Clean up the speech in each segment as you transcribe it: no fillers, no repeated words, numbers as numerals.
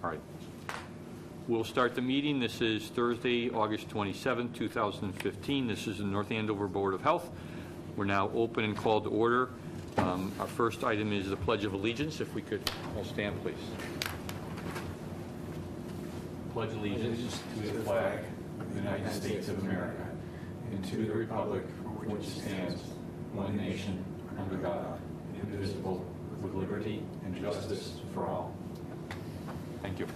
All right. We'll start the meeting. This is Thursday, August 27, 2015. This is the North Andover Board of Health. We're now open and called to order. Our first item is the Pledge of Allegiance. If we could all stand, please. Pledge allegiance to the flag of the United States of America and to the republic for which it stands, one nation, under God, indivisible, with liberty and justice for all. Thank you.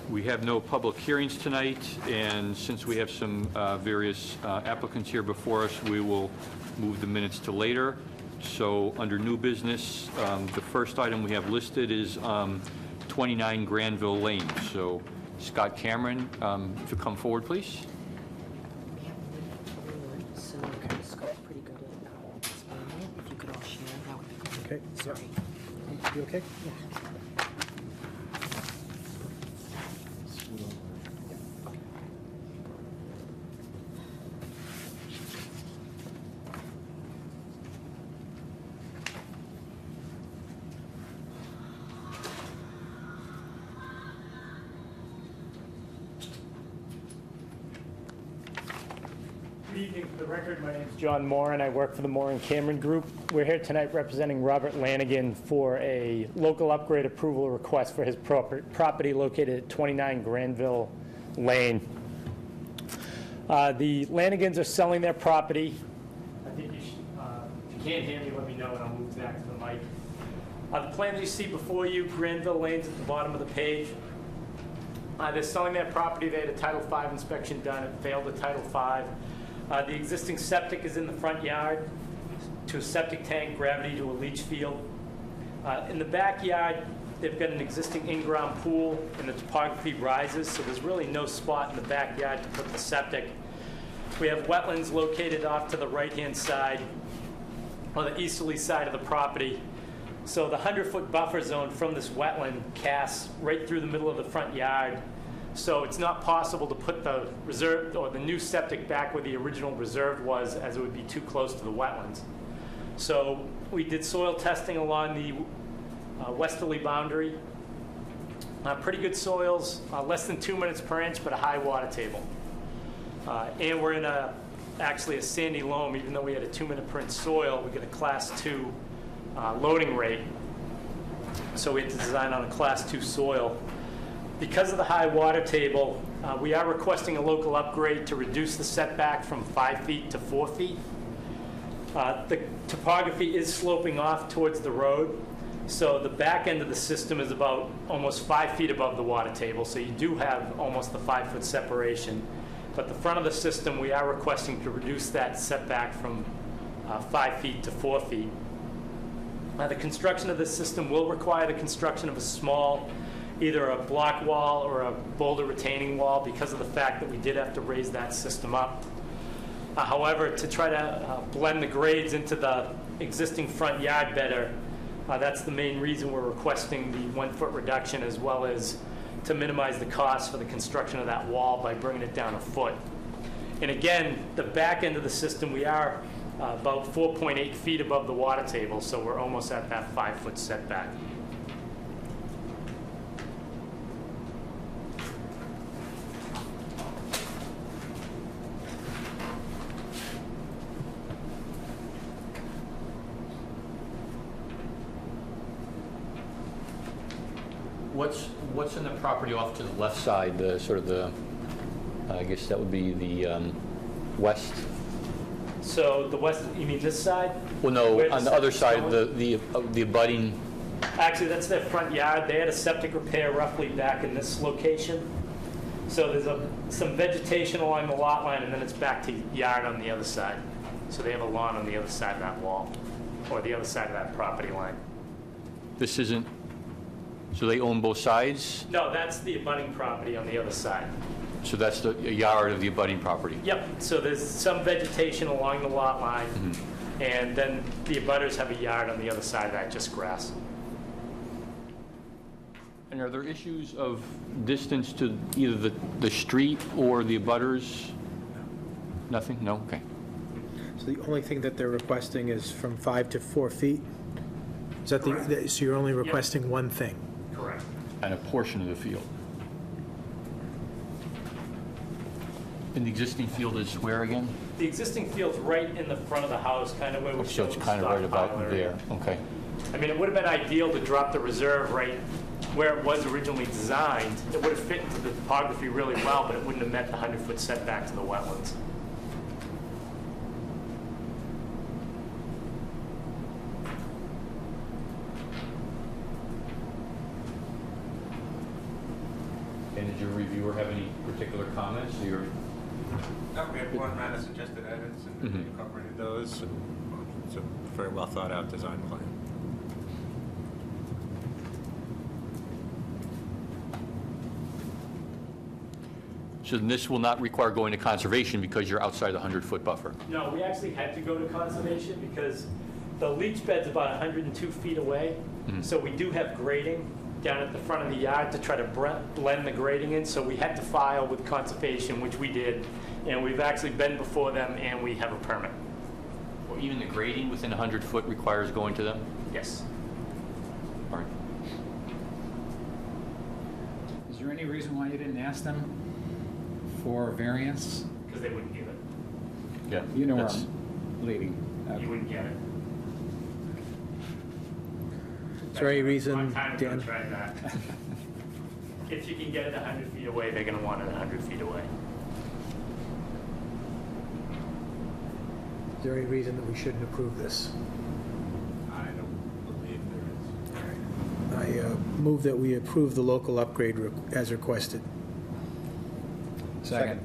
We have no public hearings tonight, and since we have some various applicants here before us, we will move the minutes to later. So under new business, the first item we have listed is 29 Granville Lane. So Scott Cameron, if you come forward, please. We have a little forward, so Scott's pretty good at explaining it. If you could all share, that would be great. Okay. Sorry. You okay? Yeah. Good evening. For the record, my name is John Moore, and I work for the Moore and Cameron Group. We're here tonight representing Robert Lanigan for a local upgrade approval request for his property located at 29 Granville Lane. The Lanigans are selling their property. I think you should, if you can't hear me, let me know, and I'll move back to the mic. The plan that you see before you, Granville Lane's at the bottom of the page. They're selling their property. They had a Title V inspection done. It failed the Title V. The existing septic is in the front yard to a septic tank, gravity to a leach field. In the backyard, they've got an existing in-ground pool, and the topography rises, so there's really no spot in the backyard to put the septic. We have wetlands located off to the right-hand side, on the easterly side of the property. So the 100-foot buffer zone from this wetland casts right through the middle of the front yard. So it's not possible to put the reserve or the new septic back where the original reserve was, as it would be too close to the wetlands. So we did soil testing along the westerly boundary. Pretty good soils, less than 2 minutes per inch, but a high water table. And we're in actually a sandy loam. Even though we had a 2 minute per inch soil, we get a Class 2 loading rate. So we had to design on a Class 2 soil. Because of the high water table, we are requesting a local upgrade to reduce the setback from 5 feet to 4 feet. The topography is sloping off towards the road, so the back end of the system is about almost 5 feet above the water table, so you do have almost the 5-foot separation. But the front of the system, we are requesting to reduce that setback from 5 feet to 4 feet. The construction of this system will require the construction of a small, either a block wall or a boulder retaining wall, because of the fact that we did have to raise that system up. However, to try to blend the grades into the existing front yard better, that's the main reason we're requesting the 1-foot reduction, as well as to minimize the cost for the construction of that wall by bringing it down a foot. And again, the back end of the system, we are about 4.8 feet above the water table, so we're almost at that 5-foot setback. What's in the property off to the left side, the sort of the, I guess that would be the west? So the west, you mean this side? Well, no, on the other side, going? the abutting. Actually, that's their front yard. They had a septic repair roughly back in this location. So there's some vegetation along the lot line, and then it's back to yard on the other side. So they have a lawn on the other side of that wall, or the other side of that property line. This isn't, so they own both sides? No, that's the abutting property on the other side. So that's the yard of the abutting property? Yep, so there's some vegetation along the lot line, and then the abutters have a yard on the other side of that, just grass. And are there issues of distance to either the street or the abutters? Nothing? No? Okay. So the only thing that they're requesting is from 5 to 4 feet? Is that so you're only requesting one thing? Correct. And a portion of the field. And the existing field is where again? The existing field's right in the front of the house, kind of where we So showed it's the kind of right stockpile about area. there, okay. I mean, it would have been ideal to drop the reserve right where it was originally designed. It would have fit into the topography really well, but it wouldn't have met the 100-foot setback to the wetlands. And did your reviewer have any particular comments? Your No, we had one round of suggested edits, and we incorporated those. And it's a very well thought out design plan. So then this will not require going to conservation because you're outside the 100-foot buffer? No, we actually had to go to conservation because the leach bed's about 102 feet away. So we do have grading down at the front of the yard to try to blend the grading in. So we had to file with conservation, which we did. And we've actually been before them, and we have a permit. Or even the grading within 100 foot requires going to them? Yes. All right. Is there any reason why you didn't ask them for variance? Because they wouldn't give it. Yeah. You know where that's- I'm leading. You wouldn't get it. Is there any reason, Long time ago, Dan? tried that. If you can get it 100 feet away, they're going to want it 100 feet away. Is there any reason that we shouldn't approve this? I don't believe there is. I move that we approve the local upgrade as requested. Second.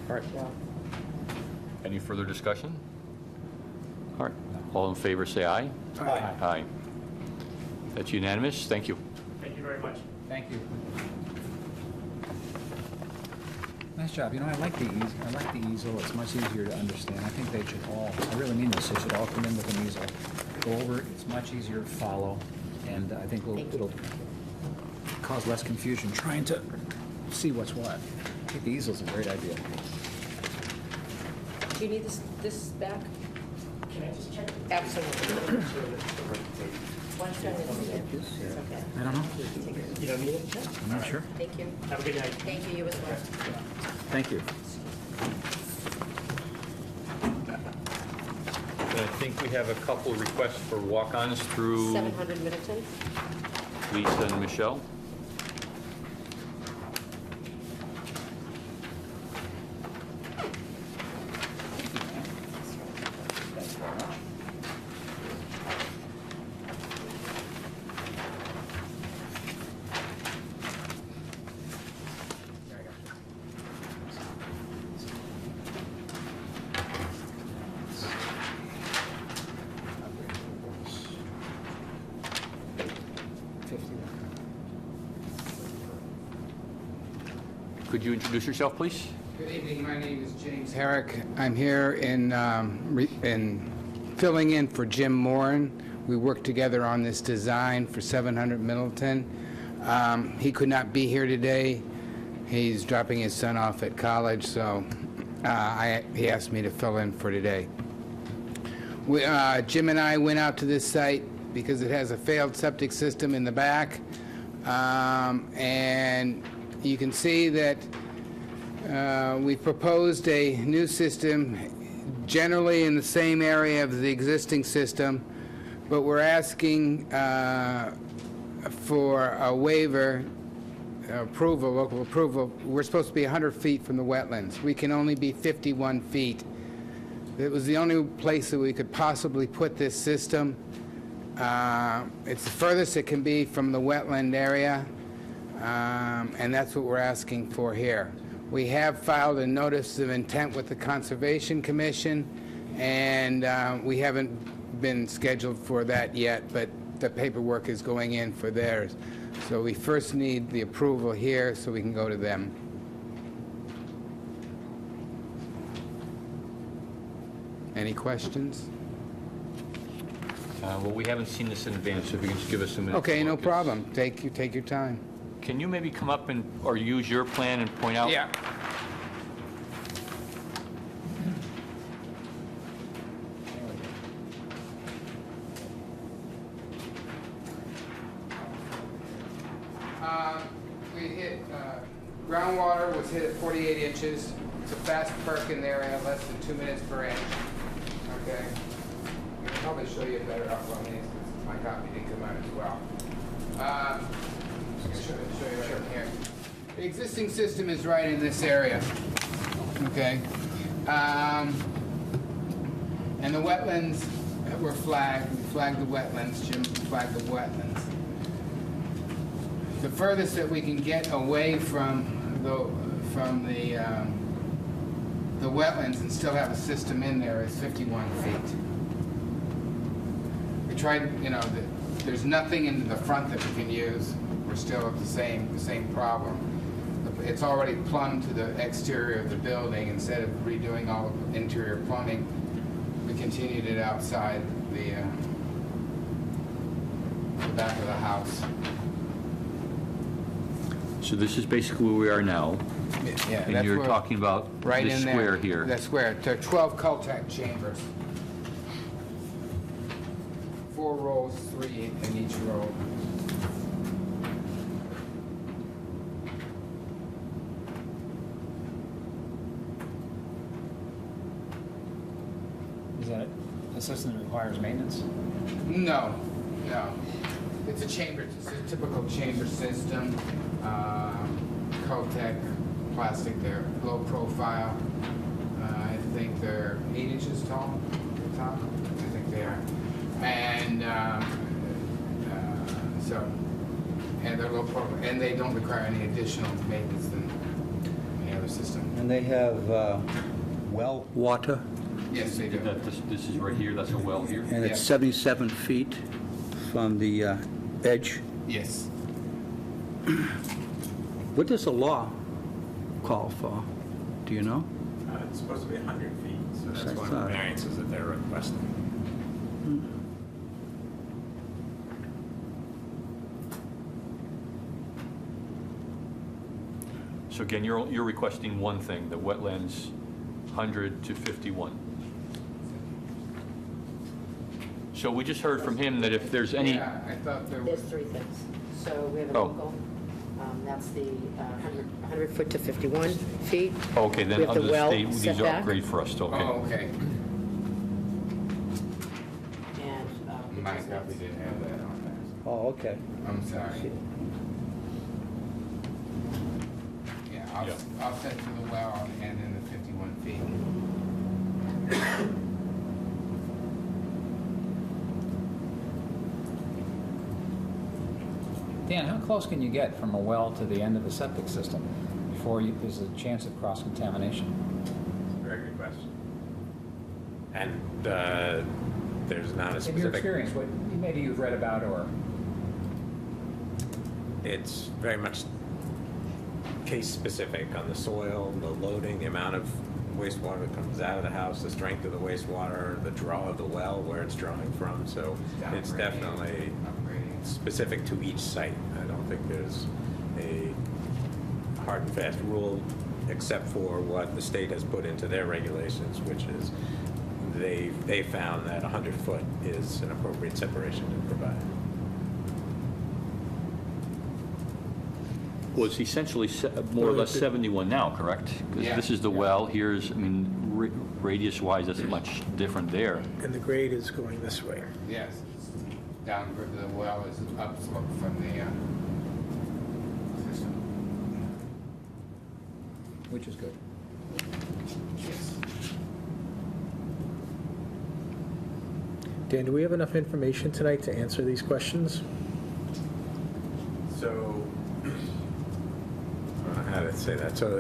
All right. Any further discussion? All right. All in favor, say aye. Aye. Aye. That's unanimous. Thank you. Thank you very much. Thank you. Nice job. You know, I like the easel. It's much easier to understand. I think they should all, I really mean this, they should all come in with an easel. Go over it. It's much easier to follow. And I think it'll cause less confusion trying to see what's what. I think the easel's a great idea. Do you need this back? Can I just check? Absolutely. Make sure that the right date. One second. It's okay. I don't know. Take it. You don't need it? I'm not sure. Thank you. Have a good night. Thank you, you as well. Thank you. I think we have a couple requests for walk-ons through 700 Middleton? Lisa and Michelle. Could you introduce yourself, please? Good evening, my name is James Herrick. I'm here in filling in for Jim Moran. We worked together on this design for 700 Middleton. He could not be here today. He's dropping his son off at college, so he asked me to fill in for today. Jim and I went out to this site because it has a failed septic system in the back, and you can see that we've proposed a new system generally in the same area of the existing system, but we're asking for a waiver, approval, local approval. We're supposed to be 100 feet from the wetlands. We can only be 51 feet. It was the only place that we could possibly put this system. It's the furthest it can be from the wetland area. And that's what we're asking for here. We have filed a notice of intent with the Conservation Commission, and we haven't been scheduled for that yet, but the paperwork is going in for theirs. So we first need the approval here so we can go to them. Any questions? Well, we haven't seen this in advance, so if you can just give us a minute. Okay, to no look. problem. Take your time. Can you maybe come up and, or use your plan and point out? Yeah. We hit, groundwater was hit at 48 inches. It's a fast perk in there at less than 2 minutes per inch. Okay? I can probably show you better up on these, because my copy didn't come out as well. Show you right here. The existing system is right in this area. Okay? And the wetlands were flagged. We flagged the wetlands. Jim flagged the wetlands. The furthest that we can get away from the wetlands and still have a system in there is 51 feet. We tried, there's nothing in the front that we can use. We're still at the same problem. It's already plumbed to the exterior of the building. Instead of redoing all the interior plumbing, we continued it outside the back of the house. So this is basically where we are now, Yeah, and you're talking about right this in there. square here. That square. There are 12 Cultec chambers. 4 rows, 3 in each row. Is that a system that requires maintenance? No. It's a chamber. It's a typical chamber system. Cultec plastic. They're low profile. I think they're 8 inches tall at the top. I think they are. And and they're low profile, and they don't require any additional maintenance than any other system. And they have well water, Yes, they do. This is right here, that's a well here? and it's Yeah. 77 feet from the edge. Yes. What does the law call for? Do you know? It's supposed to be 100 feet, so That's that's what I one of the thought. variances that they're requesting. So again, you're requesting one thing, the wetlands 100 to 51. So we just heard from him that if there's any, Yeah, I thought there There's was. 3 things. So we have a Oh. local, that's the 100 foot to 51 feet. okay, We then have the under the well state, these are setback. great for us, okay. Oh, okay. And My copy didn't have that on there. Oh, okay. I'm sorry. Yeah, I'll set to the well and then the 51 feet. Dan, how close can you get from a well to the end of the septic system before there's a chance of cross-contamination? Very good question. And there's not a In your specific... experience, what maybe you've read about or... It's very much case-specific on the soil, the loading, the amount of wastewater that comes out of the house, the strength of the wastewater, the draw of the well, where it's drawing from. So it's Downgrading, definitely upgrading. specific to each site. I don't think there's a hard and fast rule, except for what the state has put into their regulations, which is they found that 100 foot is an appropriate separation to provide. Well, it's essentially more or less 71 now, correct? Because Yeah. this is the well, here's, I mean, radius-wise, that's much different there. And the grade is going this way. Yes. Down where the well is upslope from the system. Which is good. Yes. Dan, do we have enough information tonight to answer these questions? So, how to say that? So,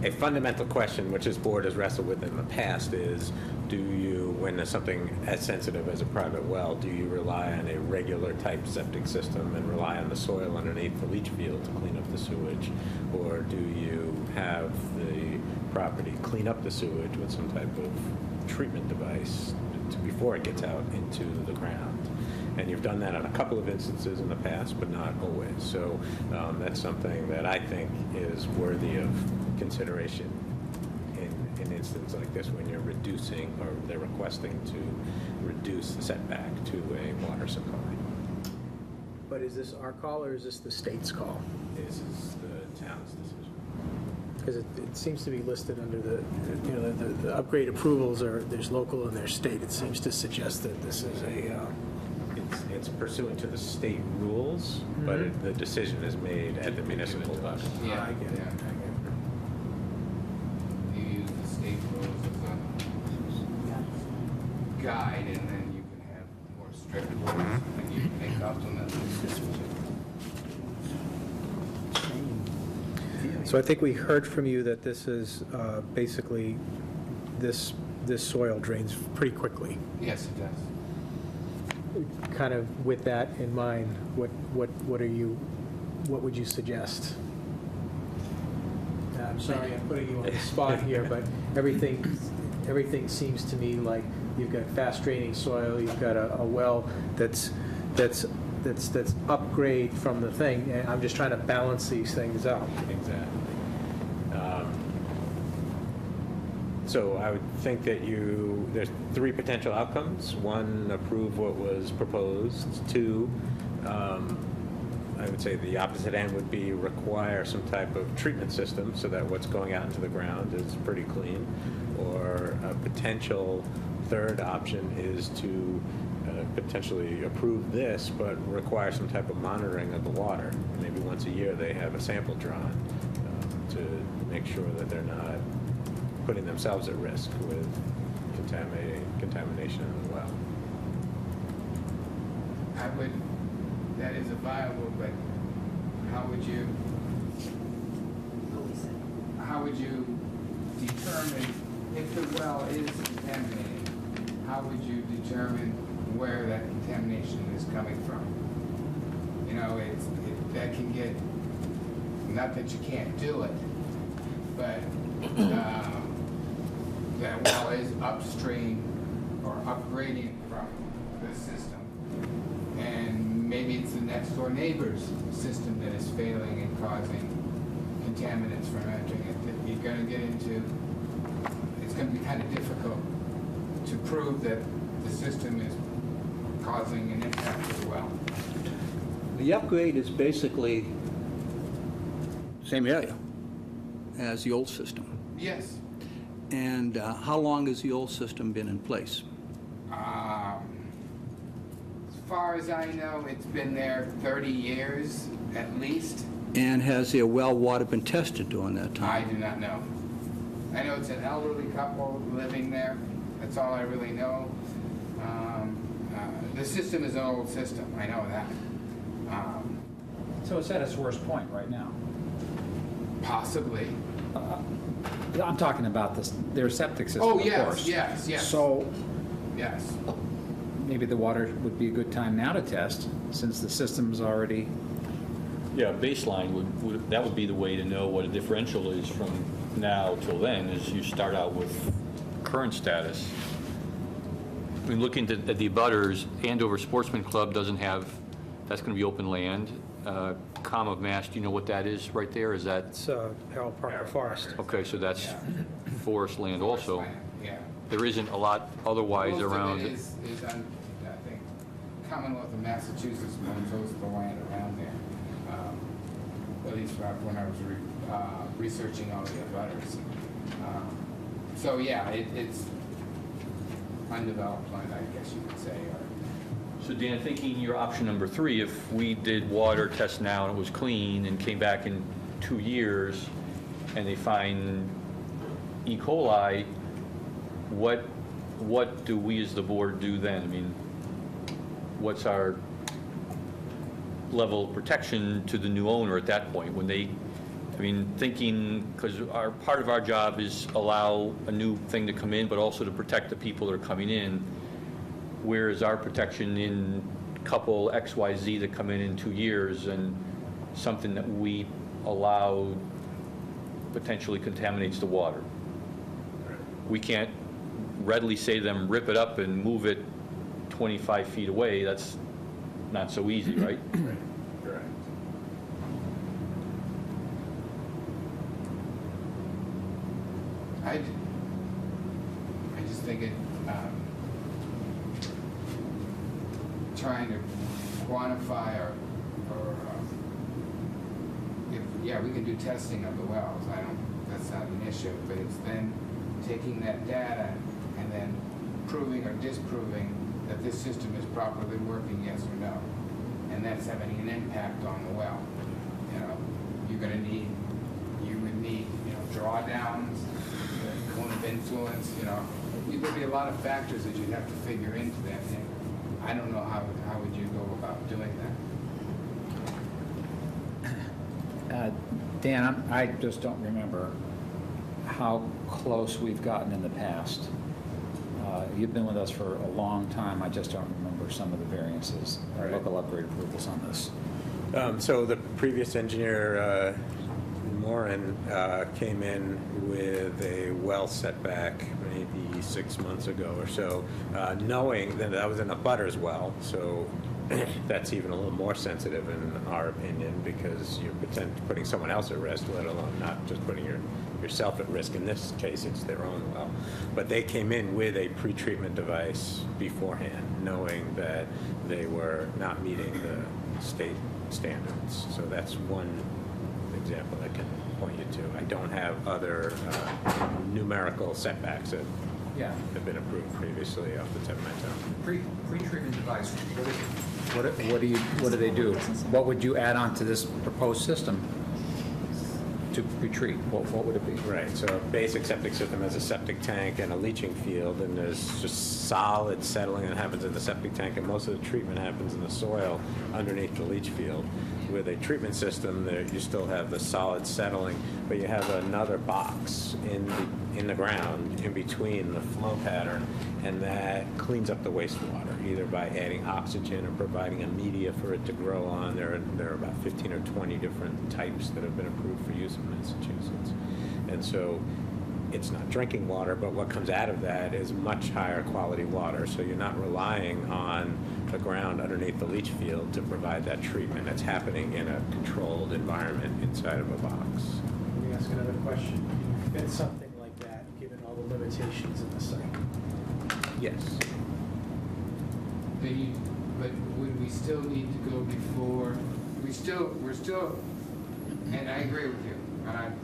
a fundamental question which this board has wrestled with in the past is, do you, when there's something as sensitive as a private well, do you rely on a regular type septic system and rely on the soil underneath the leach field to clean up the sewage? Or do you have the property clean up the sewage with some type of treatment device before it gets out into the ground? And you've done that on a couple of instances in the past, but not always. So that's something that I think is worthy of consideration in an instance like this, when you're reducing, or they're requesting to reduce the setback to a water supply. But is this our call or is this the state's call? This is the town's decision. Because it seems to be listed under the, you know, the upgrade approvals are, there's local and there's state. It seems to suggest that this is a, It's pursuant to the state rules, but the decision is made at the municipal level. Yeah, I get it. yeah. I get it. You use the state rules as a guide, and then you can have more strict rules, and you can make supplements. So I think we heard from you that this is basically, this soil drains pretty quickly. Yes, it does. Kind of with that in mind, what would you suggest? I'm sorry, I'm putting you on the spot here, but everything seems to me like you've got fast draining soil, you've got a well that's upgrade from the thing, and I'm just trying to balance these things out. Exactly. So I would think that there's 3 potential outcomes. 1, approve what was proposed. 2, I would say the opposite end would be require some type of treatment system so that what's going out into the ground is pretty clean. Or a potential 3rd option is to potentially approve this, but require some type of monitoring of the water. Maybe once a year they have a sample drawn to make sure that they're not putting themselves at risk with contamination in the well. That is a viable, but how would you determine if the well is contaminated? How would you determine where that contamination is coming from? You know, that can get, not that you can't do it, but that well is upstream or upgrading from the system. And maybe it's the next door neighbor's system that is failing and causing contaminants from entering it. That you're going to get into, it's going to be kind of difficult to prove that the system is causing an impact as well. The upgrade is basically same area as the old system. Yes. And how long has the old system been in place? As far as I know, it's been there 30 years at least. And has their well water been tested during that I time? do not know. I know it's an elderly couple living there. That's all I really know. The system is an old system. I know that. So it's at its worst point right now. Possibly. I'm talking about their septic system, Oh, of yes, course. yes. So Yes. maybe the water would be a good time now to test, since the system's already... Yeah, baseline that would be the way to know what a differential is from now till then, is you start out with current status. I mean, looking at the abutters, Andover Sportsman Club doesn't have, that's going to be open land. Com of Mass, do you know what that is right there? Is that, It's Harold Parker Forest. okay, so that's forest land also. Yeah. There isn't a lot otherwise around Most of it. it is on, I think, Commonwealth of Massachusetts owns most of the land around there. At least when I was researching all the abutters. So yeah, it's undeveloped land, I guess you could say. So Dan, thinking your option number 3, if we did water test now and it was clean and came back in 2 years and they find E. coli, what do we as the board do then? I mean, what's our level of protection to the new owner at that point when they, I mean, thinking, because part of our job is allow a new thing to come in, but also to protect the people that are coming in. Where is our protection in couple XYZ that come in 2 years and something that we allow potentially contaminates the water? We can't readily say to them, rip it up and move it 25 feet away. That's not so easy, right? Correct. I just think trying to quantify or yeah, we can do testing of the wells, that's not an issue, but it's then taking that data and then proving or disproving that this system is properly working, yes or no. And that's having an impact on the well. You know, you would need, drawdowns, cone of influence, there'd be a lot of factors that you'd have to figure into that. And I don't know how would you go about doing that. Dan, I just don't remember how close we've gotten in the past. You've been with us for a long time. I just don't remember some of the variances, or local upgrade approvals on this. So the previous engineer, Moran, came in with a well setback maybe 6 months ago or so, knowing that was in a butter's well, so that's even a little more sensitive in our opinion, because you're putting someone else at risk, let alone not just putting yourself at risk. In this case, it's their own well. But they came in with a pretreatment device beforehand, knowing that they were not meeting the state standards. So that's one example I can point you to. I don't have other numerical setbacks that have been approved previously off the tip of my tongue. Pre-treatment device, what do they do? What would you add on to this proposed system to pre-treat? What would it be? Right, so a basic septic system has a septic tank and a leaching field, and there's just solid settling that happens in the septic tank, and most of the treatment happens in the soil underneath the leach field. With a treatment system, you still have the solid settling, but you have another box in the ground in between the flow pattern, and that cleans up the wastewater, either by adding oxygen or providing a media for it to grow on. There are about 15 or 20 different types that have been approved for use in Massachusetts. And so it's not drinking water, but what comes out of that is much higher quality water. So you're not relying on the ground underneath the leach field to provide that treatment. It's happening in a controlled environment inside of a box. Let me ask another question. Can you fit something like that, given all the limitations in the site? Yes. But would we still need to go before, we're still, and I agree with you, and I've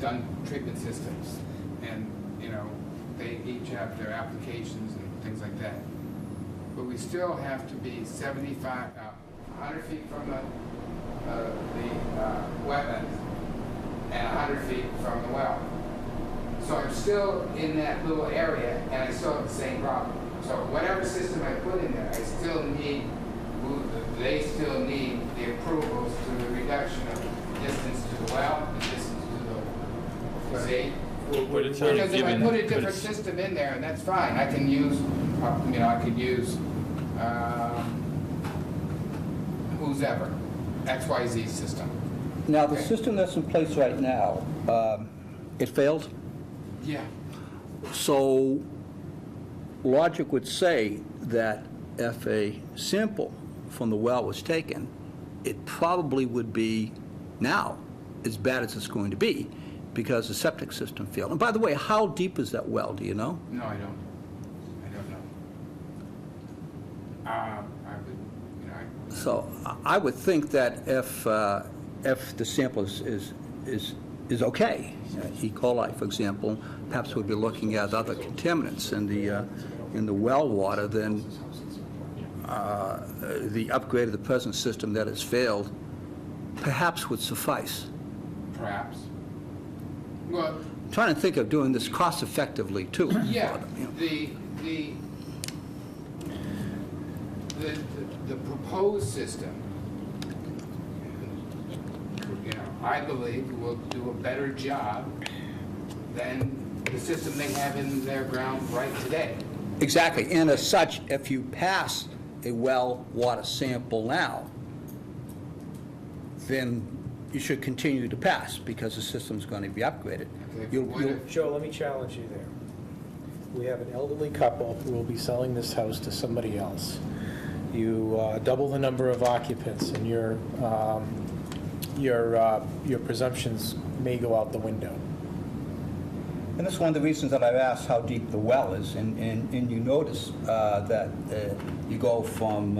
done treatment systems, and, they each have their applications and things like that. But we still have to be 100 feet from the wetlands and 100 feet from the well. So I'm still in that little area, and I still have the same problem. So whatever system I put in there, they still need the approvals to the reduction of distance to the well and distance to the, see? Because if I put a different system in there, and that's fine, I can use, who's ever, XYZ system. Now, the system that's in place right now, it failed? Yeah. So logic would say that if a sample from the well was taken, it probably would be now as bad as it's going to be because the septic system failed. And by the way, how deep is that well, do you know? No, I don't. So I would think that if the sample is okay, E. coli, for example, perhaps we'd be looking at other contaminants in the well water, then the upgrade of the present system that has failed perhaps would suffice. Perhaps. Well, I'm trying to think of doing this cost effectively too. yeah, for them, you know. the proposed system, I believe will do a better job than the system they have in their ground right today. Exactly, and as such, if you pass a well water sample now, then you should continue to pass because the system's going to be upgraded. Joe, let me challenge you there. We have an elderly couple who will be selling this house to somebody else. You double the number of occupants, and your presumptions may go out the window. And that's one of the reasons that I've asked how deep the well is, and you notice that you go from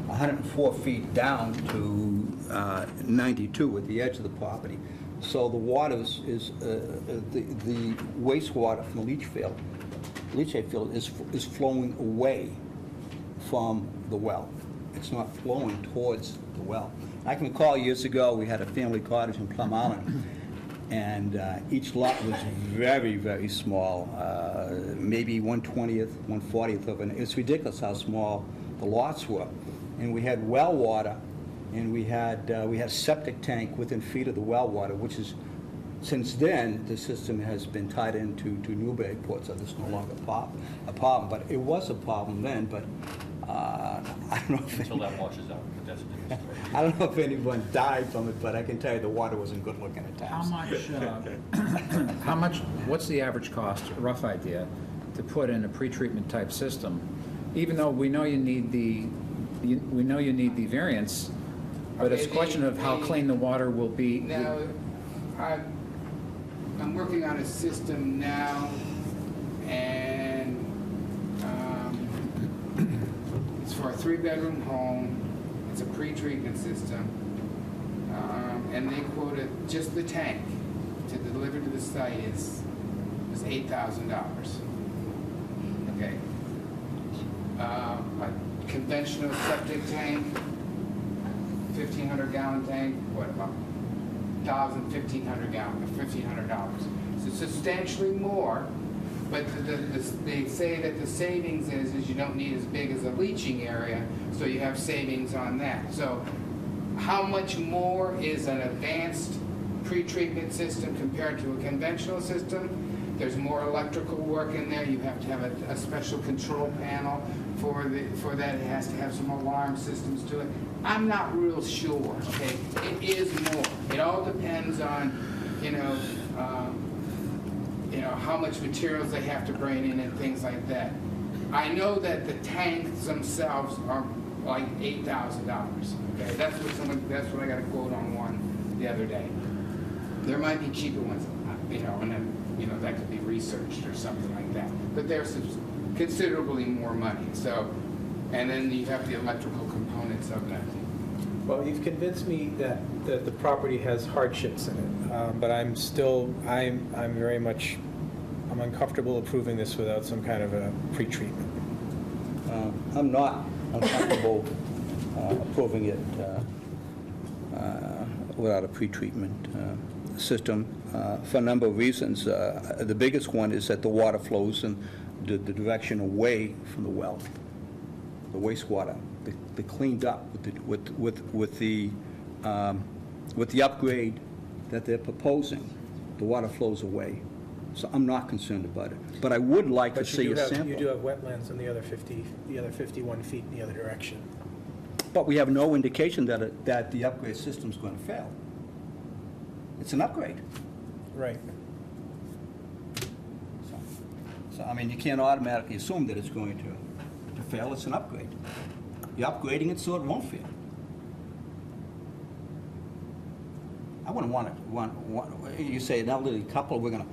104 feet down to 92 at the edge of the property. So the water the wastewater from the leachate field is flowing away from the well. It's not flowing towards the well. I can recall years ago, we had a family cottage in Plum Island, and each lot was very, very small, maybe 1/20th, 1/40th of an. It's ridiculous how small the lots were. And we had well water, and we had a septic tank within feet of the well water, which is, since then, the system has been tied into Newburyport, so it's no longer a problem. But it was a problem then, but I don't know if... Until that washes out, but that's a different story. I don't know if anyone died from it, but I can tell you the water wasn't good looking at times. How much, what's the average cost, a rough idea, to put in a pretreatment type system? Even though we know you need the variance, but it's a question of how clean the water will be. Now, I'm working on a system now, and it's for a 3-bedroom home. It's a pre-treatment system, and they quoted just the tank to deliver to the site is $8,000. Okay. A conventional septic tank, 1,500-gallon tank, what about $1,500 gallon, $1,500. So substantially more, but they say that the savings is you don't need as big as a leaching area, so you have savings on that. So how much more is an advanced pre-treatment system compared to a conventional system? There's more electrical work in there. You have to have a special control panel for that. It has to have some alarm systems to it. I'm not real sure. Okay, it is more. It all depends on, how much materials they have to bring in and things like that. I know that the tanks themselves are like $8,000. Okay, that's what I got a quote on one the other day. There might be cheaper ones, and then. That could be researched or something like that. But there's considerably more money. So, and then you have the electrical components of that. Well, you've convinced me that the property has hardships in it, but I'm uncomfortable approving this without some kind of a pre-treatment. I'm not uncomfortable approving it without a pre-treatment system for a number of reasons. The biggest one is that the water flows in the direction away from the well. The wastewater, they cleaned up with the upgrade that they're proposing. The water flows away, so I'm not concerned about it. But I would like to see a sample. You do have wetlands in the other 51 feet in the other direction. But we have no indication that the upgrade system's going to fail. It's an upgrade. Right. So I mean, you can't automatically assume that it's going to fail. It's an upgrade. You're upgrading it so it won't fail. I wouldn't want you say an elderly couple, we're going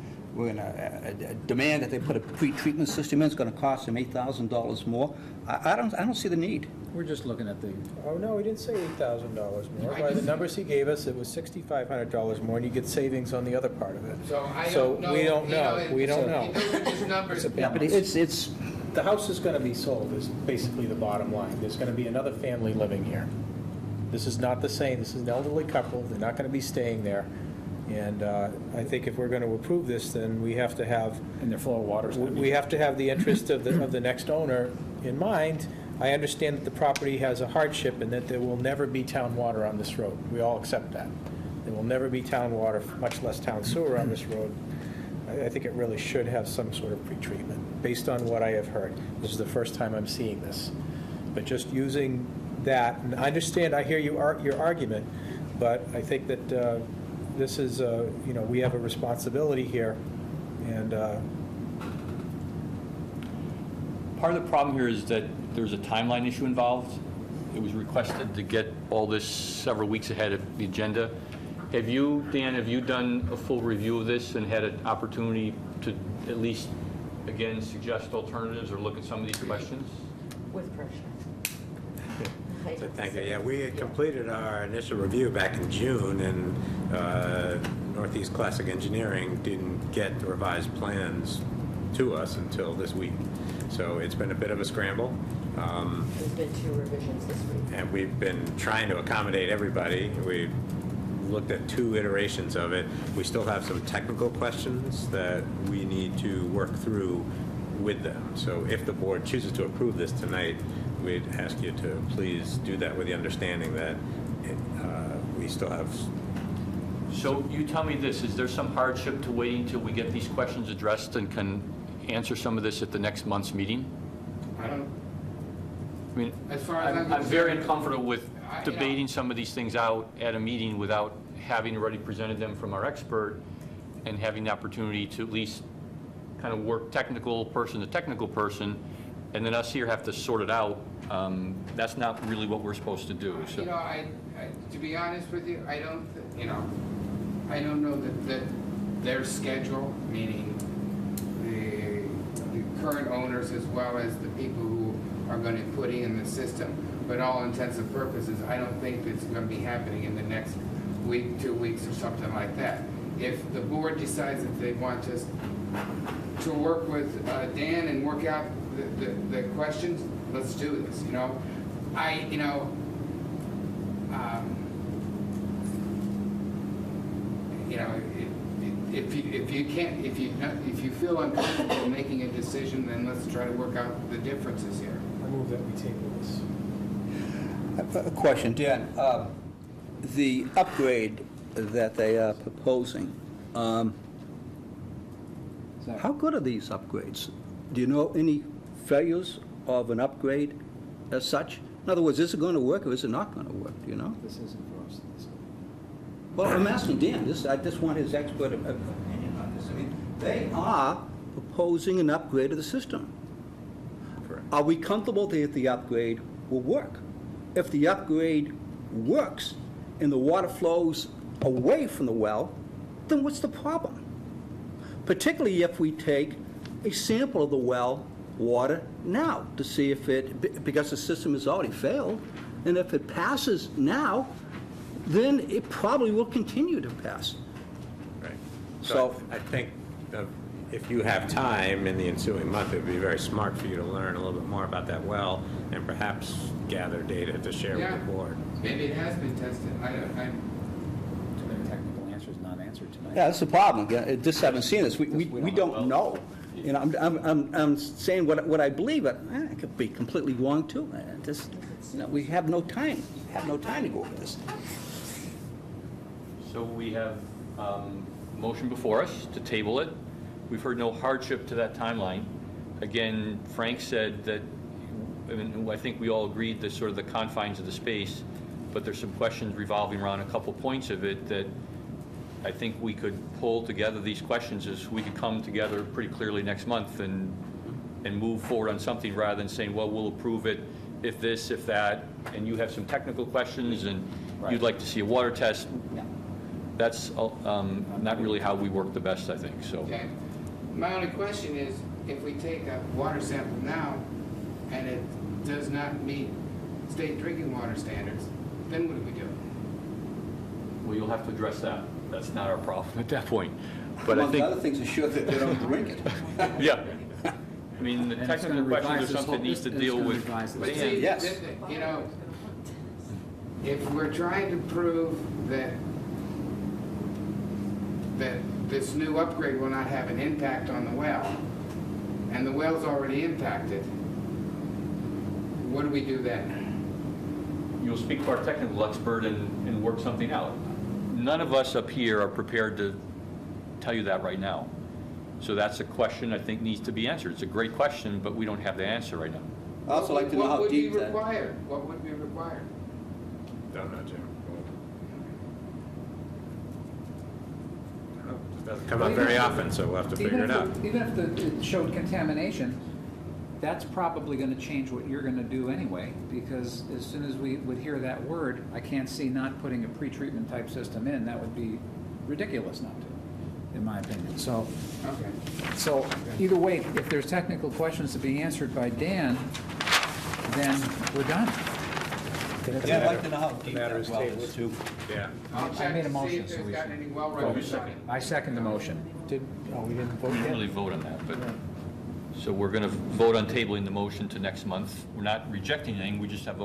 to demand that they put a pre-treatment system in. It's going to cost them $8,000 more. I don't see the need. We're just looking at the, Oh, no, he didn't say $8,000 more. By the numbers he gave us, it was $6,500 more, and you get savings on the other part of it. So I don't know. We don't know. We don't know. Those are just numbers. Yeah, but it's, the house is going to be sold, is basically the bottom line. There's going to be another family living here. This is not the same. This is an elderly couple. They're not going to be staying there. And I think if we're going to approve this, then we have to have... and their flow of water is going to be... We have to have the interest of the next owner in mind. I understand that the property has a hardship and that there will never be town water on this road. We all accept that. There will never be town water, much less town sewer on this road. I think it really should have some sort of pretreatment, based on what I have heard. This is the first time I'm seeing this. But just using that, and I understand, I hear your argument, but I think that this is, we have a responsibility here, and... Part of the problem here is that there's a timeline issue involved. It was requested to get all this several weeks ahead of the agenda. Have you, Dan, done a full review of this and had an opportunity to at least, again, suggest alternatives or look at some of these questions? With pressure. I So thank you. Yeah, we had completed our initial review back in June, and Northeast Classic Engineering didn't get the revised plans to us until this week. So it's been a bit of a scramble. There's been 2 revisions this week. And we've been trying to accommodate everybody. We've looked at 2 iterations of it. We still have some technical questions that we need to work through with them. So if the board chooses to approve this tonight, we'd ask you to please do that with the understanding that we still have. So you tell me this, is there some hardship to waiting until we get these questions addressed and can answer some of this at the next month's meeting? I don't, I mean, as far as I'm very uncomfortable with you know. debating some of these things out at a meeting without having already presented them from our expert and having the opportunity to at least kind of work technical person to technical person, and then us here have to sort it out. That's not really what we're supposed to do. So. You know, I to be honest with you, I don't, you know, I don't know that their schedule, meaning the current owners as well as the people who are going to be putting in the system, but all intents and purposes, I don't think it's going to be happening in the next week, 2 weeks, or something like that. If the board decides that they want us to work with Dan and work out the questions, let's do this, you know. If you feel uncomfortable making a decision, then let's try to work out the differences here. I move that we table this. I have a question, Dan. The upgrade that they are proposing, how good are these upgrades? Do you know any failures of an upgrade as such? In other words, is it going to work or is it not going to work, do you know? This isn't for us. Well, I'm asking Dan, I just want his expert opinion on this. I mean, they are proposing an upgrade of the system. Correct. Are we comfortable that the upgrade will work? If the upgrade works and the water flows away from the well, then what's the problem? Particularly if we take a sample of the well water now to see if it, because the system has already failed, and if it passes now, then it probably will continue to pass. Right. So- So I think if you have time in the ensuing month, it would be very smart for you to learn a little bit more about that well and perhaps gather data to share with the board. Maybe it has been tested. Too many technical answers not answered tonight. Yeah, that's the problem. Yeah, just haven't seen this. We don't know. You know, I'm saying what I believe, but I could be completely wrong too. Just, you know, we have no time. Have no time to go over this. So we have motion before us to table it. We've heard no hardship to that timeline. Again, Frank said that, I think we all agreed that sort of the confines of the space, but there's some questions revolving around a couple points of it that I think we could pull together these questions as we could come together pretty clearly next month and move forward on something rather than saying, well, we'll approve it if this, if that, and you have some technical questions and you'd like to see a water test. That's not really how we work the best, I think, so. Okay. My only question is, if we take a water sample now and it does not meet state drinking water standards, then what do we do? Well, you'll have to address that. That's not our problem at that point. But I Among think, other things, ensure that they don't drink it. yeah. I mean, the And it's technical gonna questions revise are this something that whole- needs to it's deal gonna with. revise this. But Dan. see, Yes. you know, if we're trying to prove that this new upgrade will not have an impact on the well, and the well's already impacted, what do we do then? You'll speak to our technical expert and work something out. None of us up here are prepared to tell you that right now. So that's a question I think needs to be answered. It's a great question, but we don't have the answer right now. I'd also like to know how deep What would be that. required? What would be required? Don't know, Jim. It doesn't come up very often, so we'll have to figure it out. Even if it showed contamination, that's probably going to change what you're going to do anyway, because as soon as we would hear that word, I can't see not putting a pretreatment type system in. That would be ridiculous not to, in my opinion. So, Okay. so either way, if there's technical questions to be answered by Dan, then we're done. Yeah, I'd like to know how The deep matter that is well tabled. is, too. Yeah. I'll I check made a to see motion, if so there's we gotten should- any well Oh, you records. second. I second the motion. Did, oh, we didn't vote We didn't yet? really vote on that, but, so we're going to vote on tabling the motion to next month. We're not rejecting anything, we just have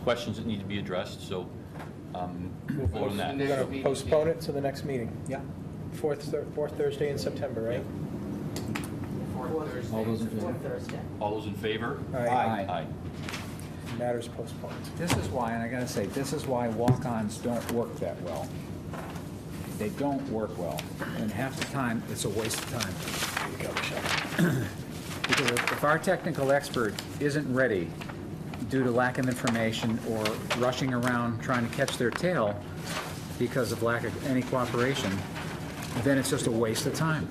questions that need to be addressed, so we'll vote on that. We're going to postpone it to the next meeting. Yeah. Fourth Thursday in September, right? All those in For favor? Thursday. All those in favor? All right. Aye. Aye. Matter's postponed. This is why, and I gotta say, this is why walk-ons don't work that well. They don't work well, and half the time, it's a waste of time. Because if our technical expert isn't ready due to lack of information or rushing around trying to catch their tail because of lack of any cooperation, then it's just a waste of time.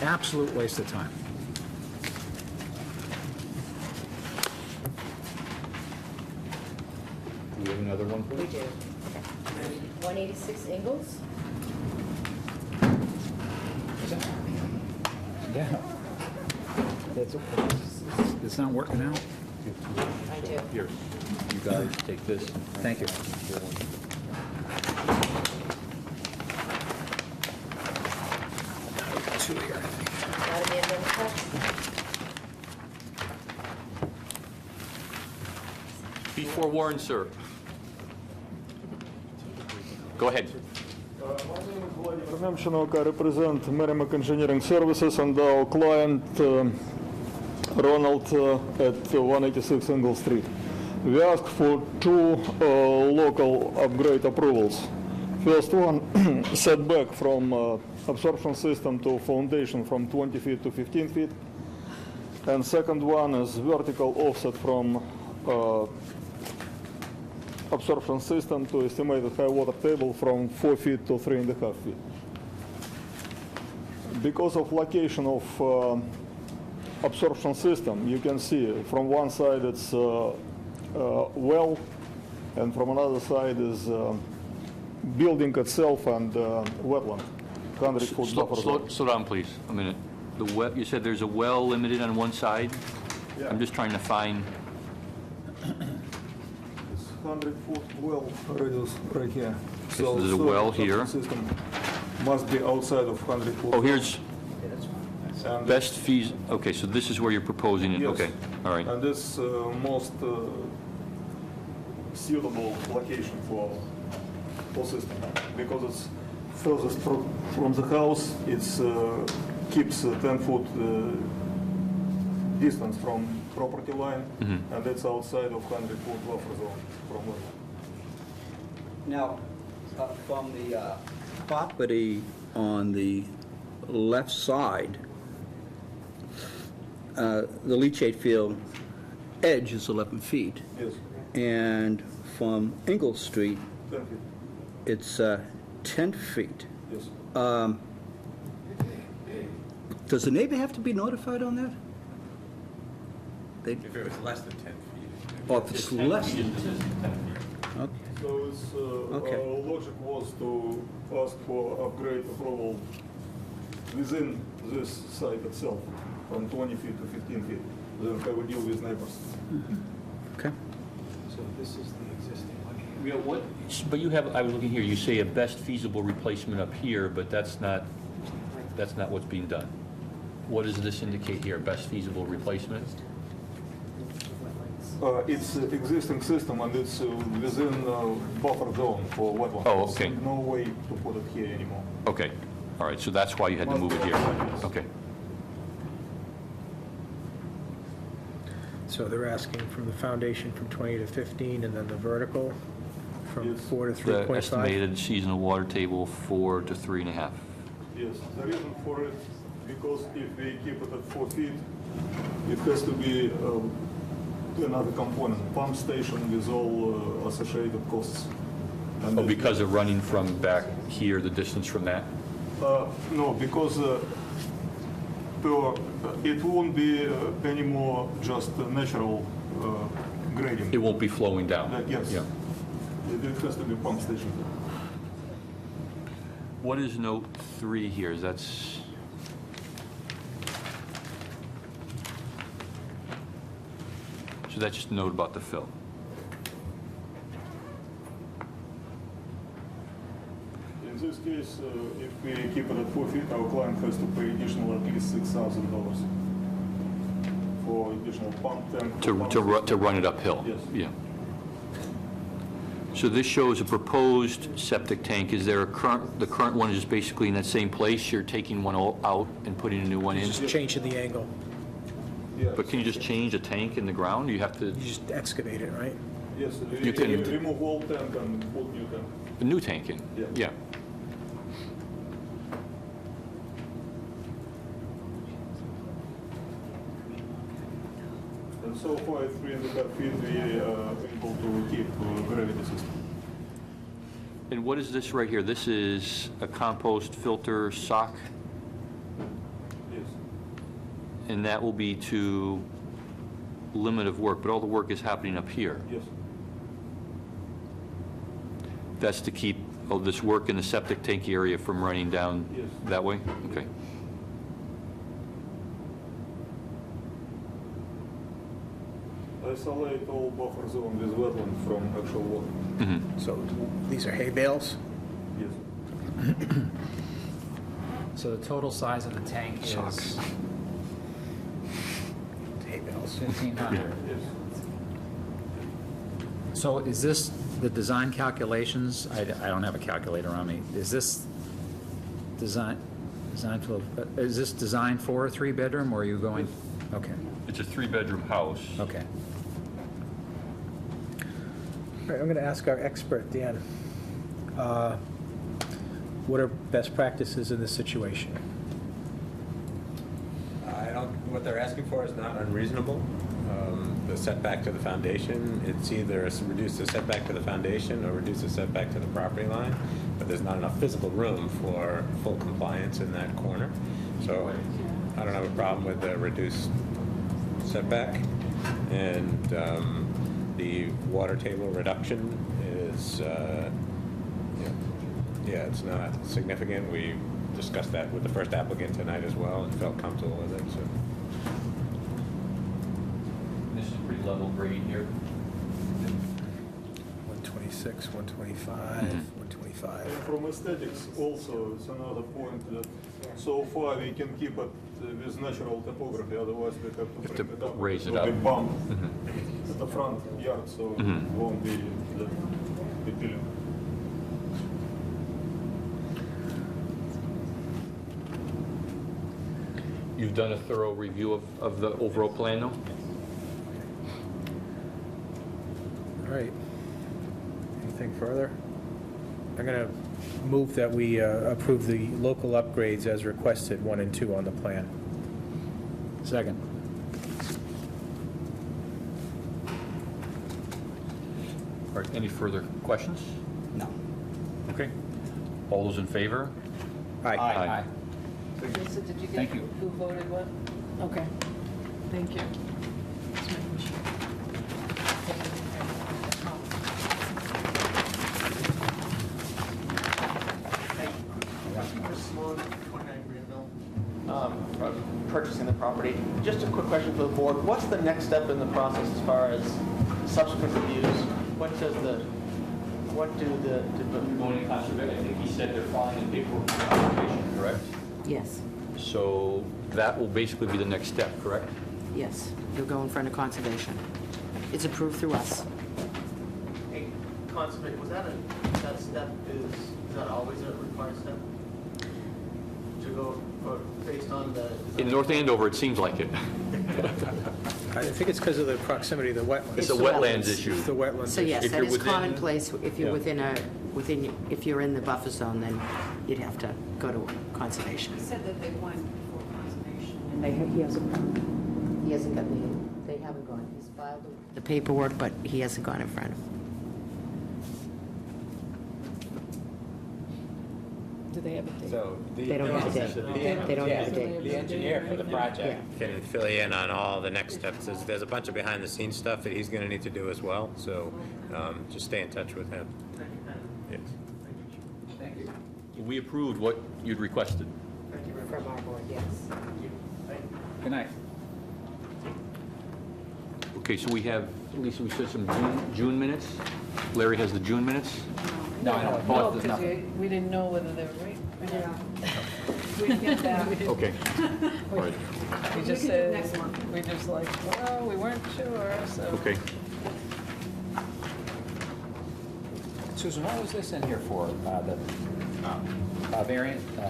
Absolute waste of time. Do we have another one, We please? do. 186 Ingalls? Yeah. It's not working out. I do. Here, you guys take this. Thank you. Two here, I think. Got a man in the car? Be forewarned, sir. Go ahead. My name is Vladimir Nemchinok. I represent Merrimack Engineering Services and our client Ronald at 186 Ingle Street. We asked for two local upgrade approvals. First one, setback from absorption system to foundation from 20 feet to 15 feet. And second one is vertical offset from absorption system to estimated high water table from 4 feet to 3.5 feet. Because of location of absorption system, you can see from one side it's well, and from another side is building itself and wetland, 100-foot buffer zone. Slow down, please, a minute. The well, you said there's a well limited on one side? Yeah. I'm just trying to find, It's 100-foot well radius right here. so there's a well here. Absorption system must be outside of 100-foot. oh, here's And best fees, okay, so this is where you're proposing it, Yes. okay, all right. And this most suitable location for system, because it's furthest from the house, it's keeps a 10-foot distance from property line, and it's outside of 100-foot buffer zone from wetland. Now, from the property on the left side, the leachate field edge is 11 feet, Yes, and from Ingle Street, 10 feet, it's 10 feet. yes. Does the neighbor have to be notified on that? They, If it was less than 10 feet. or if it's less? Okay. So it's, Okay. our logic was to ask for upgrade approval within this site itself, from 20 feet to 15 feet, then have a deal with neighbors. Okay. Yeah, what, but you have, I was looking here, you say a best feasible replacement up here, but that's not what's being done. What does this indicate here, best feasible replacement? It's existing system and it's within buffer zone for wetland. Oh, okay. There's no way to put it here anymore. Okay, all right, so that's why you had to move it here. Okay. So they're asking from the foundation from 20 to 15, and then the vertical from Yes. 4 to The 3.5? estimated seasonal water table 4 to 3.5. Yes, the reason for it, because if we keep it at 4 feet, it has to be another component, pump station with all associated costs. And Oh, because of running from back here, the distance from that? No, because it won't be anymore just natural grading. It won't be flowing down? Yes. Yeah. It has to be pump station. What is note 3 here? That's... So that's just a note about the fill. this case, if we keep it at 4 feet, our client has to pay additional at least $6,000 for additional pump tank. To run it uphill? Yes. Yeah. So this shows a proposed septic tank. Is there the current one is basically in that same place? You're taking one out and putting a new one in? Just changing the angle. Yes. But can you just change a tank in the ground? You have to, You just excavate it, right? Yes, You can- remove old tank and put new tank. a new tank in? Yeah. Yeah. And so far, at 3.5 feet, we are able to keep gravity system. And what is this right here? This is a compost filter sock, Yes. and that will be to limit of work, but all the work is happening up here. Yes. That's to keep this work in the septic tank area from running down Yes. that way? Okay. Isolate all buffer zone with wetland from actual water. Mhm. So these are hay bales? Yes. So the total size of the tank is Sucks. Hay bales. 1,500. Yes. So is this the design calculations? I don't have a calculator on me. Is this designed for a three-bedroom, or are you going? Okay, It's a three-bedroom house. okay. All right, I'm going to ask our expert, Dan, what are best practices in this situation? What they're asking for is not unreasonable. The setback to the foundation, it's either reduce the setback to the foundation or reduce the setback to the property line, but there's not enough physical room for full compliance in that corner. So I don't have a problem with the reduced setback. And the water table reduction is, it's not significant. We discussed that with the first applicant tonight as well and felt comfortable with it, so. This is pretty level grade here. 126, 125, 125. And from aesthetics also, it's another point that so far we can keep it with natural topography, otherwise we have to bring it up. raise it will be up. bumped at the front yard, so it won't be that appealing. You've done a thorough review of the overall plan, though? All right. Anything further? I'm going to move that we approve the local upgrades as requested, 1 and 2 on the plan. Second. All right, any further questions? No. Okay. All those in favor? Aye. Lisa, did you get Thank you. who voted what? Okay, thank you. Just making sure. Chris Simone, 29 Greenville, purchasing the property. Just a quick question for the board. What's the next step in the process as far as subsequent reviews? What do the Going to conservation, I think he said they're filing a paperwork for conservation, correct? Yes, So that will basically be the next step, correct? yes, you'll go in front of conservation. It's approved through us. hey, conservation, that step is that always a required step? To go, or based on the... In North Andover, it seems like it. I think it's because of the proximity of the wetlands. It's a the wetlands wetlands. issue. It's the wetlands. So yes, If that you're is within- commonplace. If you're Yeah. if you're in the buffer zone, then you'd have to go to conservation. He said that they went before conservation. And he hasn't got they haven't gone, he's filed the paperwork, but he hasn't gone in front of. Do they have a date? So They don't have a date. They don't have a date. The engineer for the project Yeah. can fill you in on all the next steps. There's a bunch of behind-the-scenes stuff that he's going to need to do as well, so just stay in touch with him. Yes. Thank you. We approved what you'd requested. From our board, yes. Good night. Okay, so we have, Lisa, we said some June minutes? Larry has the June minutes? No, I know, No, both, there's because nothing. we didn't know whether they were right. Yeah. We came back. Okay. All right. We We just can do it said, next month. we just like, well, we weren't sure, so. Okay. Susan, what was this in here for? The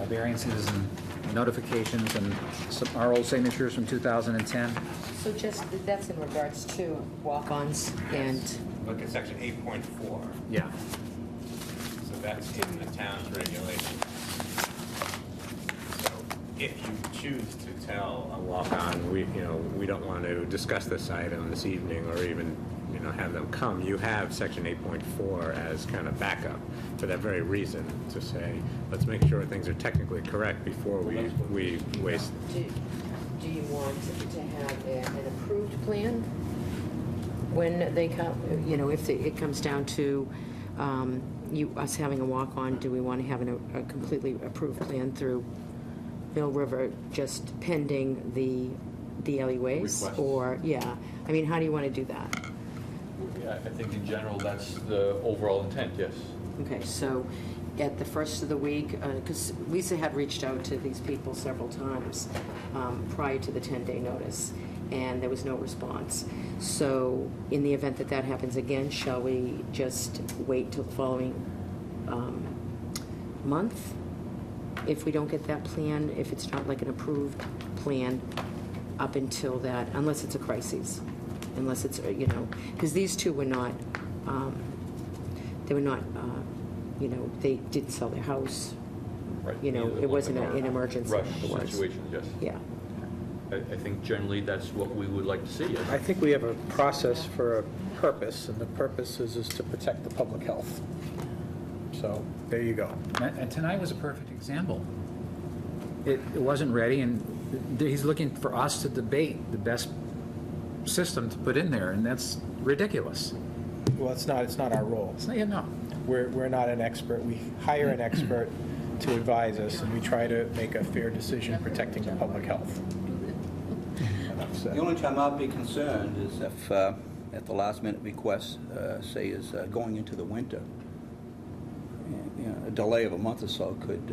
variances and notifications and our old signatures from 2010? So just, that's in regards to walk-ons and, Look at section 8.4. Yeah. So that's in the town's regulation. So if you choose to tell a walk-on, we don't want to discuss this item this evening or even, have them come, you have section 8.4 as kind of backup for that very reason, to say, let's make sure things are technically correct before we waste. do you want to have an approved plan? When they come, if it comes down to us having a walk-on, do we want to have a completely approved plan through Mill River, just pending the alleyways? Request. Or, yeah, I mean, how do you want to do that? Yeah, I think in general, that's the overall intent, yes. Okay, so at the first of the week, because Lisa had reached out to these people several times prior to the 10-day notice, and there was no response. So in the event that that happens again, shall we just wait till the following month? If we don't get that plan, if it's not like an approved plan up until that, unless it's a crisis, unless it's, because these two were not, they were not, they did sell their house. Right. It wasn't an emergency. Rush It was. situations, yes. Yeah. I think generally that's what we would like to see. I think we have a process for a purpose, and the purpose is to protect the public health. So, there you go. And tonight was a perfect example. It wasn't ready, and he's looking for us to debate the best system to put in there, and that's ridiculous. Well, it's not our role. It's not, no. We're not an expert. We hire an expert to advise us, and we try to make a fair decision protecting the public health. Enough said. The only time I'd be concerned is if, at the last-minute request, say, is going into the winter. A delay of a month or so could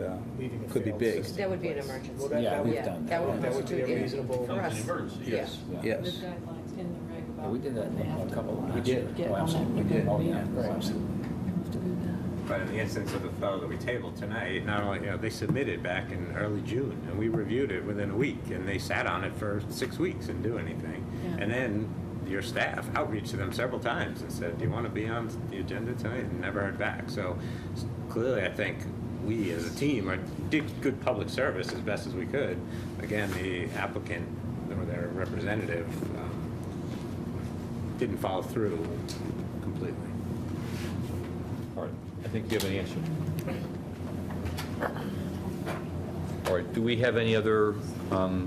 be big. That would be an emergency. Well, that- Yeah, that we've would- done that would- That would be a Yeah. reasonable. For us. An emergency, yes. Yeah. Yes. There's guidelines in the reg about. We did that a couple of We last did. year. Get Oh, on absolutely. that. Oh, yeah. Yeah. Oh, absolutely. Have to do that. But in the instance of the fellow that we tabled tonight, not only, they submitted back in early June, and we reviewed it within a week, and they sat on it for 6 weeks and do anything. Yeah. And then your staff outreached to them several times and said, do you want to be on the agenda tonight? And never heard back. So clearly, I think we as a team did good public service as best as we could. Again, the applicant or their representative didn't follow through completely. All right, I think you have an answer. All right, do we have any other,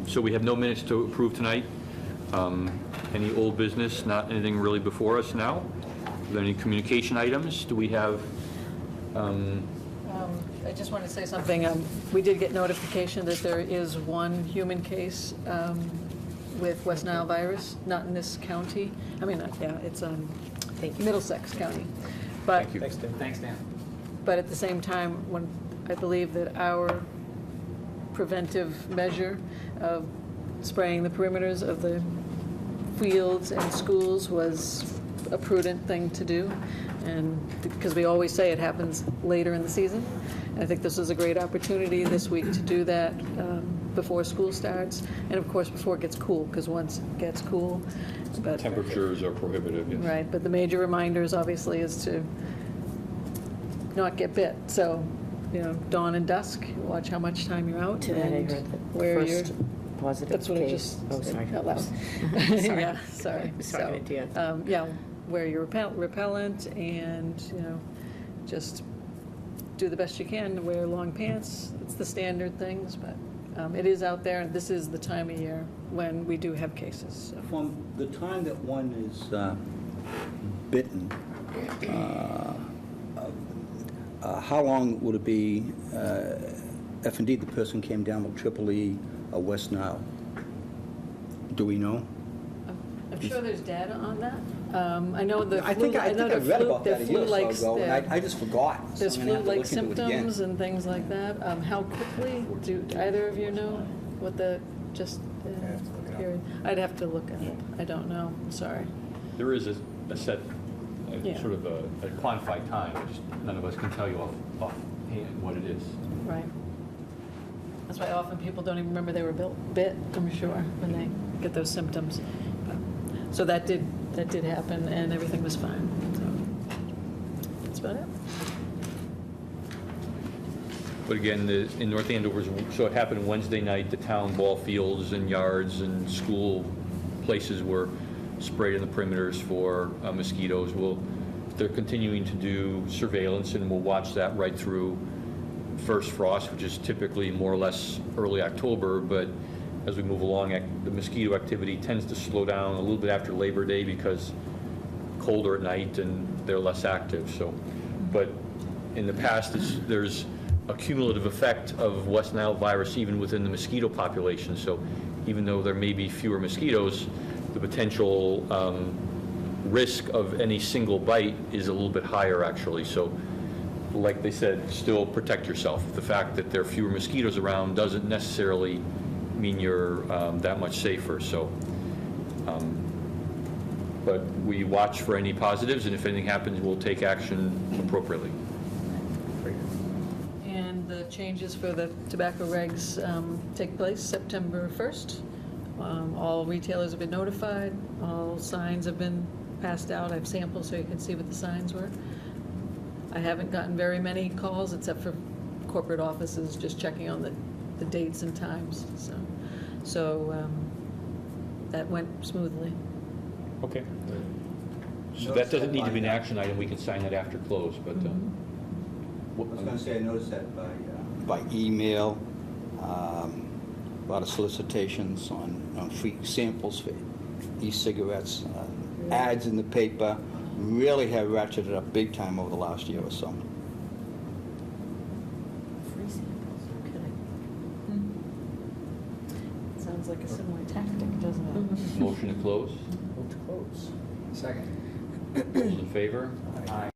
so we have no minutes to approve tonight? Any old business, not anything really before us now? Are there any communication items? Do we have, I just want to say something. We did get notification that there is one human case with West Nile virus, not in this county. I mean, yeah, it's Middlesex County. But Thank you. Thanks, Tim. Thanks, Dan. But at the same time, when I believe that our preventive measure of spraying the perimeters of the fields and schools was a prudent thing to do, and because we always say it happens later in the season. I think this is a great opportunity this week to do that before school starts, and of course before it gets cool, because once it gets cool. But temperatures are prohibitive, yes. right, but the major reminders obviously is to not get bit. So, dawn and dusk, watch how much time you're out. To that, I and heard the where you're. first positive That's what I case. just Oh, said sorry. out loud. Sorry. Yeah, sorry. I was talking to you. Yeah, wear your repellent and, just do the best you can, wear long pants. It's the standard things, but it is out there. This is the time of year when we do have cases. So. From the time that one is bitten, how long would it be if indeed the person came down with Tripoli or West Nile? Do we know? I'm sure there's data on that. I know the I think I know the read flu- about the that a year or so flu-like ago, and I just forgot. So There's I'm gonna have to flu-like look into it again. symptoms and things like that. How quickly, do either of you know what the, just, period? I'd have to look at it. I don't know, sorry. There is a set, Yeah. sort of a quantified time, just none of us can tell you offhand what it is. Right. That's why often people don't even remember they were bit, I'm sure, when they get those symptoms. So that did happen, and everything was fine. So that's about it. But again, in North Andover, so it happened Wednesday night, the town ball fields and yards and school places were sprayed in the perimeters for mosquitoes. They're continuing to do surveillance, and we'll watch that right through first frost, which is typically more or less early October, but as we move along, the mosquito activity tends to slow down a little bit after Labor Day because colder at night and they're less active. So, but in the past, there's a cumulative effect of West Nile virus even within the mosquito population. So even though there may be fewer mosquitoes, the potential risk of any single bite is a little bit higher, actually. So like they said, still protect yourself. The fact that there are fewer mosquitoes around doesn't necessarily mean you're that much safer. So, but we watch for any positives, and if anything happens, we'll take action appropriately. And the changes for the tobacco regs take place September 1st. All retailers have been notified, all signs have been passed out. I have samples so you can see what the signs were. I haven't gotten very many calls except for corporate offices just checking on the dates and times. So that went smoothly. Okay. So that doesn't need to be an action item. We can sign that after close, but. I was going to say, I noticed that by email, a lot of solicitations on free samples for e-cigarettes, ads in the paper, really have ratcheted up big time over the last year or so. Free samples, okay. Sounds like a similar tactic, doesn't it? Motion to close? Move to close. Second. Those in favor?